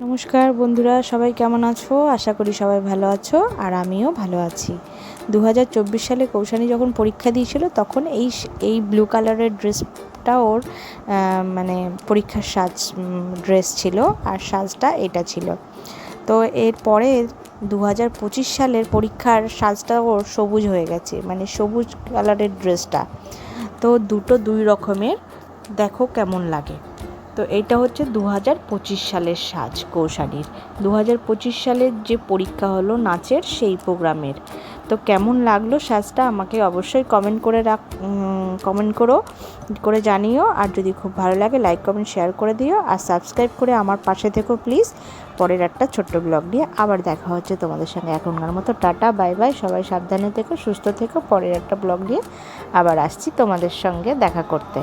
নমস্কার বন্ধুরা, সবাই কেমন আছো? আশা করি সবাই ভালো আছো, আর আমিও ভালো আছি। 2024 সালে কৌশানী যখন পরীক্ষা দিয়েছিল তখন এই ব্লু কালারের ড্রেসটা ওর মানে পরীক্ষার ড্রেস ছিল, আর সাজটা এটা ছিল। তো এরপরে 2025 সালের পরীক্ষার সাজটা ওর সবুজ হয়ে গেছে, মানে সবুজ কালারের ড্রেসটা। তো দুই রকমের, দেখো কেমন লাগে। তো এটা হচ্ছে 2025 সালের সাজ কৌশানীর। 2025 সালের যে পরীক্ষা হলো নাচের, সেই প্রোগ্রামের। তো কেমন লাগলো সাজটা আমাকে অবশ্যই কমেন্ট করে জানিও। আর যদি খুব ভালো লাগে লাইক কমেন্ট শেয়ার করে দিও, আর সাবস্ক্রাইব করে আমার পাশে থেকো প্লিজ। পরের একটা ছোট্ট ব্লগ নিয়ে আবার দেখা হচ্ছে তোমাদের সঙ্গে। এখনকার মতো টাটা, বাই বাই। সবাই সাবধানে থেকো, সুস্থ থেকো। পরের একটা ব্লগ নিয়ে আবার আসছি তোমাদের সঙ্গে দেখা করতে।